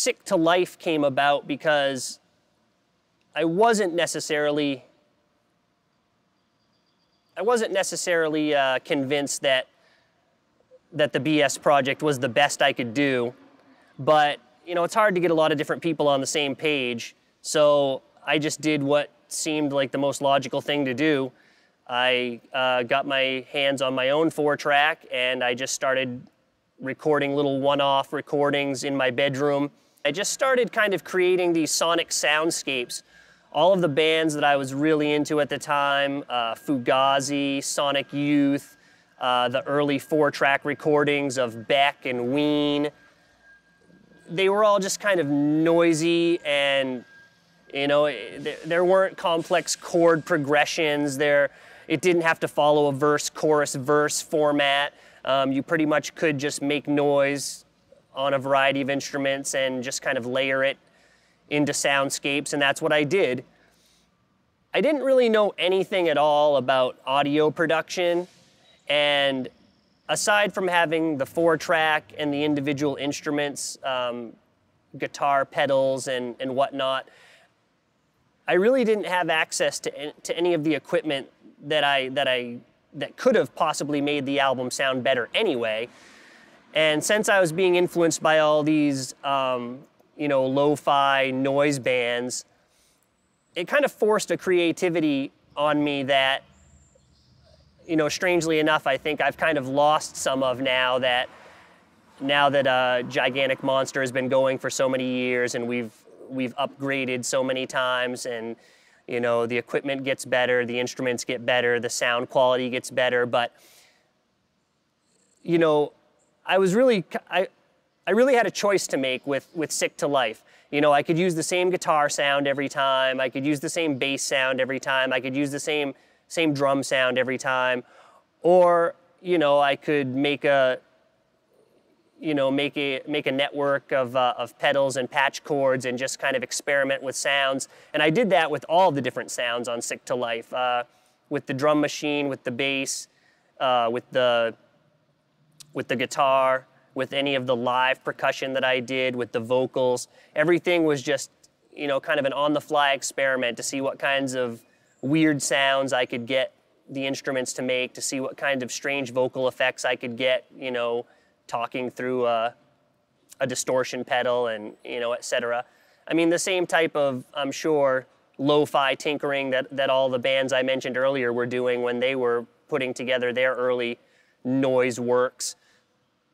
Sick to Life came about because I wasn't necessarily convinced that the BS project was the best I could do, but you know, it's hard to get a lot of different people on the same page, so I just did what seemed like the most logical thing to do. I got my hands on my own 4-track and I just started recording little one-off recordings in my bedroom. I just started kind of creating these sonic soundscapes. All of the bands that I was really into at the time, Fugazi, Sonic Youth, the early 4-track recordings of Beck and Ween, they were all just kind of noisy, and you know, there weren't complex chord progressions. It didn't have to follow a verse, chorus, verse format. You pretty much could just make noise on a variety of instruments and just kind of layer it into soundscapes, and that's what I did. I didn't really know anything at all about audio production, and aside from having the 4-track and the individual instruments, guitar pedals and whatnot, I really didn't have access to any of the equipment that could have possibly made the album sound better anyway. And since I was being influenced by all these you know, lo-fi noise bands, it kind of forced a creativity on me that, you know, strangely enough, I think I've kind of lost some of now that Gigantic Monster has been going for so many years, and we've upgraded so many times, and you know, the equipment gets better, the instruments get better, the sound quality gets better, but you know, I really had a choice to make with Sick to Life. You know, I could use the same guitar sound every time, I could use the same bass sound every time, I could use the same drum sound every time, or you know, I could make a network of pedals and patch chords and just kind of experiment with sounds. And I did that with all the different sounds on Sick to Life, with the drum machine, with the bass, with the guitar, with any of the live percussion that I did, with the vocals. Everything was just, you know, kind of an on-the-fly experiment to see what kinds of weird sounds I could get the instruments to make, to see what kind of strange vocal effects I could get, you know, talking through a distortion pedal and, you know, etc. I mean, the same type of, I'm sure, lo-fi tinkering that all the bands I mentioned earlier were doing when they were putting together their early noise works.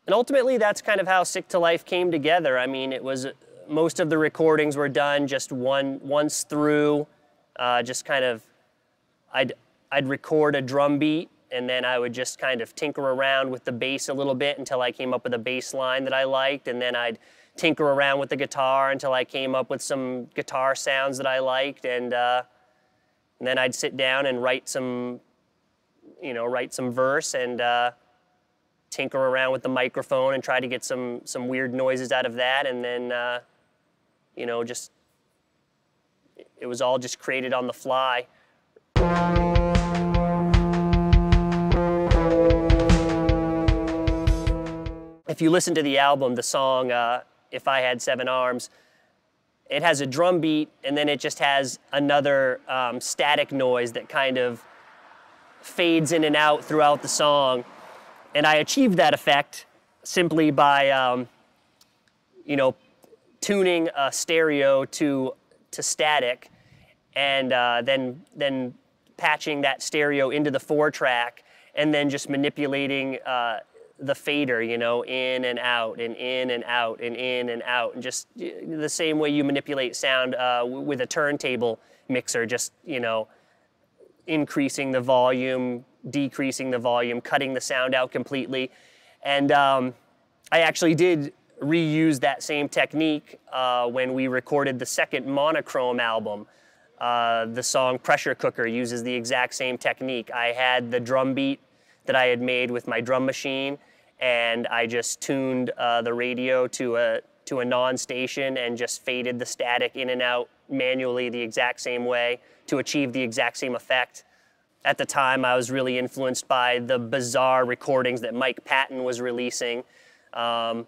And ultimately, that's kind of how Sick to Life came together. I mean, it was, most of the recordings were done just once through, just kind of, I'd record a drum beat, and then I would just kind of tinker around with the bass a little bit until I came up with a bass line that I liked, and then I'd tinker around with the guitar until I came up with some guitar sounds that I liked, and then I'd sit down and write some verse and tinker around with the microphone and try to get some weird noises out of that, and then you know, just, it was all just created on the fly. If you listen to the album, the song If I Had 7 Arms, it has a drum beat, and then it just has another static noise that kind of fades in and out throughout the song. And I achieved that effect simply by you know, tuning a stereo to static, and then patching that stereo into the 4-track, and then just manipulating the fader, you know, in and out, and in and out, and in and out, and just the same way you manipulate sound with a turntable mixer, just, you know, increasing the volume, decreasing the volume, cutting the sound out completely. And I actually did reuse that same technique when we recorded the second Monochrome album. The song Pressure Cooker uses the exact same technique. I had the drum beat that I had made with my drum machine, and I just tuned the radio to a non-station and just faded the static in and out manually the exact same way to achieve the exact same effect. At the time, I was really influenced by the bizarre recordings that Mike Patton was releasing. And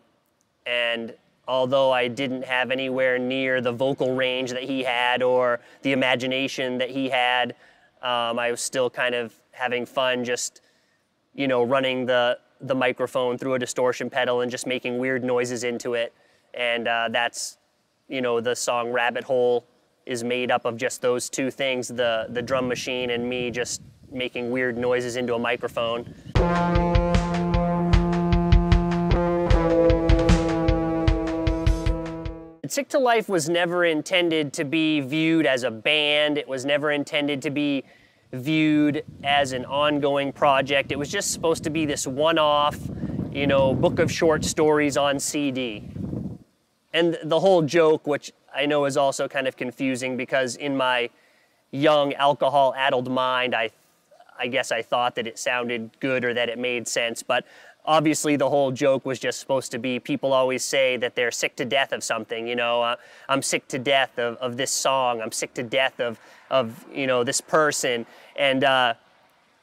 although I didn't have anywhere near the vocal range that he had or the imagination that he had. I was still kind of having fun just, you know, running the microphone through a distortion pedal and just making weird noises into it. And that's, you know, the song Rabbit Hole is made up of just those two things, the drum machine and me just making weird noises into a microphone. Sick to Life was never intended to be viewed as a band. It was never intended to be viewed as an ongoing project. It was just supposed to be this one-off, you know, book of short stories on CD. And the whole joke, which I know is also kind of confusing because in my young alcohol-addled mind, I guess I thought that it sounded good or that it made sense, but obviously the whole joke was just supposed to be, people always say that they're sick to death of something, you know, I'm sick to death of this song, I'm sick to death of you know, this person, and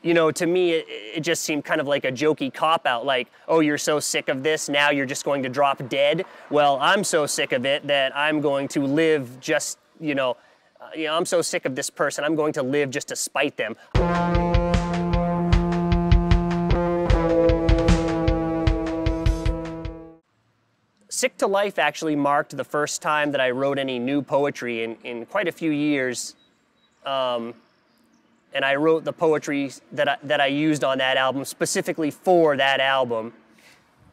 you know, to me it just seemed kind of like a jokey cop-out, like, oh, you're so sick of this, now you're just going to drop dead? Well, I'm so sick of it that I'm going to live just, you know, I'm so sick of this person, I'm going to live just to spite them. Sick to Life actually marked the first time that I wrote any new poetry in quite a few years. And I wrote the poetry that I used on that album specifically for that album.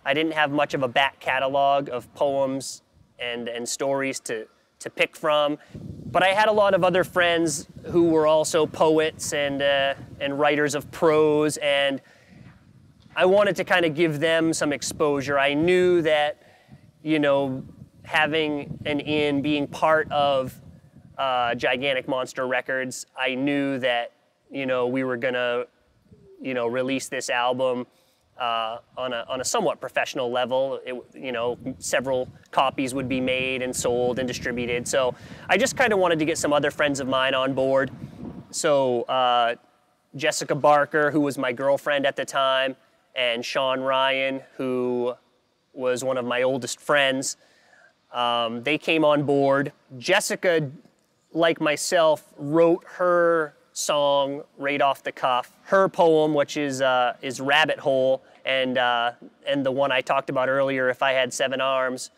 I didn't have much of a back catalog of poems and stories to pick from, but I had a lot of other friends who were also poets and writers of prose, and I wanted to kind of give them some exposure. I knew that, you know, having being part of Gigantic Monster Records, I knew that, you know, we were gonna, you know, release this album on a somewhat professional level. You know, several copies would be made and sold and distributed. So I just kind of wanted to get some other friends of mine on board. So Jessica Barker, who was my girlfriend at the time, and Sean Ryan, who was one of my oldest friends. They came on board. Jessica, like myself, wrote her song right off the cuff. Her poem, which is Rabbit Hole, and the one I talked about earlier, If I Had 7 Arms.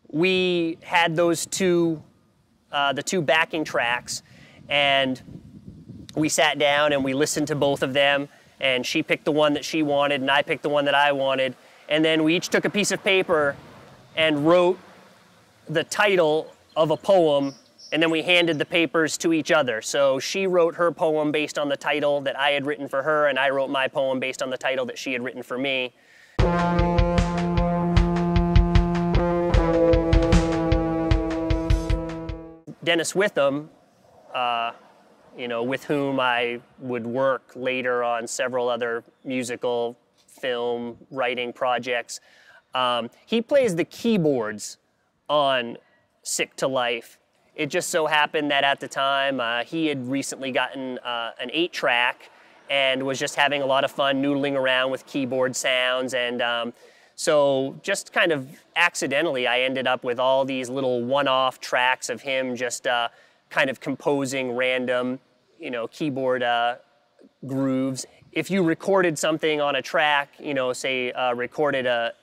We had those two, the two backing tracks, and we sat down and we listened to both of them, and she picked the one that she wanted and I picked the one that I wanted, and then we each took a piece of paper and wrote the title of a poem, and then we handed the papers to each other. So she wrote her poem based on the title that I had written for her, and I wrote my poem based on the title that she had written for me. Dennis Witham, you know, with whom I would work later on several other musical, film, writing projects. He plays the keyboards on Sick to Life. It just so happened that at the time, he had recently gotten an 8-track and was just having a lot of fun noodling around with keyboard sounds, and so just kind of accidentally, I ended up with all these little one-off tracks of him just kind of composing random, you know, keyboard grooves. If you recorded something on a track, you know, say recorded a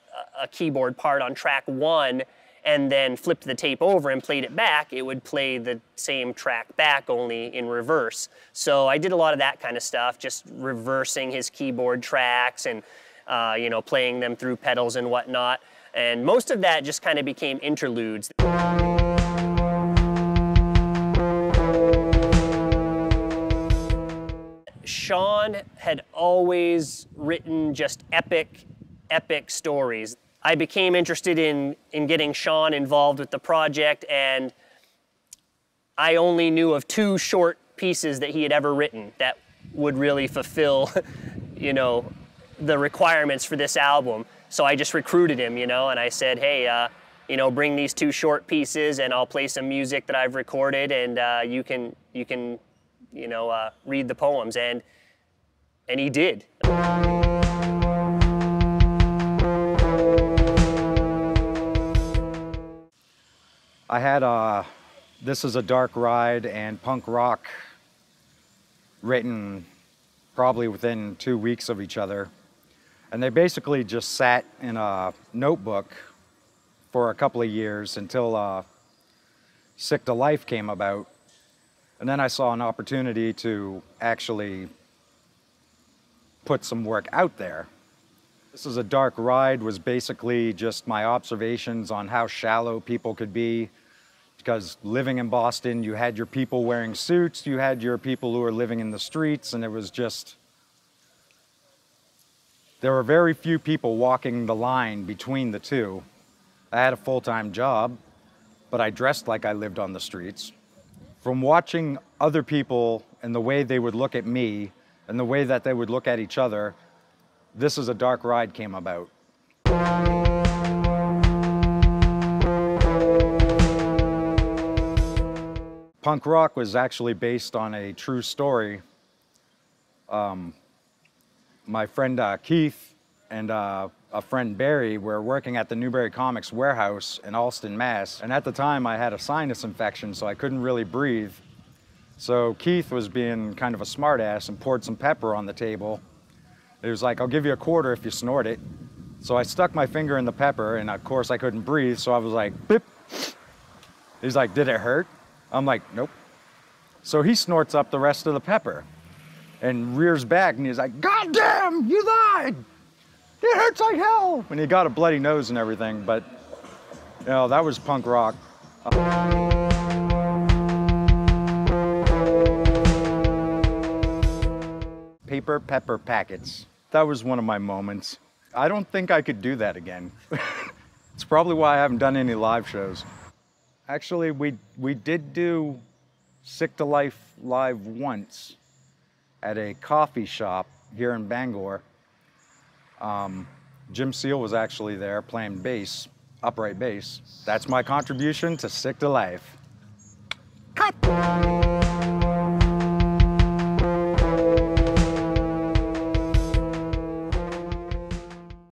keyboard part on track 1 and then flipped the tape over and played it back, it would play the same track back, only in reverse. So I did a lot of that kind of stuff, just reversing his keyboard tracks and you know, playing them through pedals and whatnot. And most of that just kind of became interludes. Sean had always written just epic stories. I became interested in getting Sean involved with the project, and I only knew of 2 short pieces that he had ever written that would really fulfill, you know, the requirements for this album. So I just recruited him, you know, and I said, hey, you know, bring these 2 short pieces and I'll play some music that I've recorded, and you can, you know, read the poems. And he did. I had This Is a Dark Ride and Punk Rock written probably within 2 weeks of each other. And they basically just sat in a notebook for a couple of years until Sick to Life came about. And then I saw an opportunity to actually put some work out there. This Is a Dark Ride was basically just my observations on how shallow people could be, because living in Boston, you had your people wearing suits, you had your people who were living in the streets, and it was just, there were very few people walking the line between the two. I had a full-time job, but I dressed like I lived on the streets. From watching other people and the way they would look at me and the way that they would look at each other, This Is a Dark Ride came about. Punk rock was actually based on a true story. My friend Keith and a friend Barry were working at the Newbury Comics warehouse in Allston, Mass. And at the time I had a sinus infection, so I couldn't really breathe. So Keith was being kind of a smartass and poured some pepper on the table. He was like, "I'll give you a quarter if you snort it." So I stuck my finger in the pepper, and of course I couldn't breathe, so I was like, "Bip." He's like, "Did it hurt?" I'm like, "Nope." So he snorts up the rest of the pepper and rears back, and he's like, "God damn, you lied! It hurts like hell!" And he got a bloody nose and everything, but you know, that was punk rock. Paper pepper packets. That was one of my moments. I don't think I could do that again. It's probably why I haven't done any live shows. Actually, we did do Sick to Life live once at a coffee shop here in Bangor. Jim Seal was actually there playing bass, upright bass. That's my contribution to Sick to Life. Cut!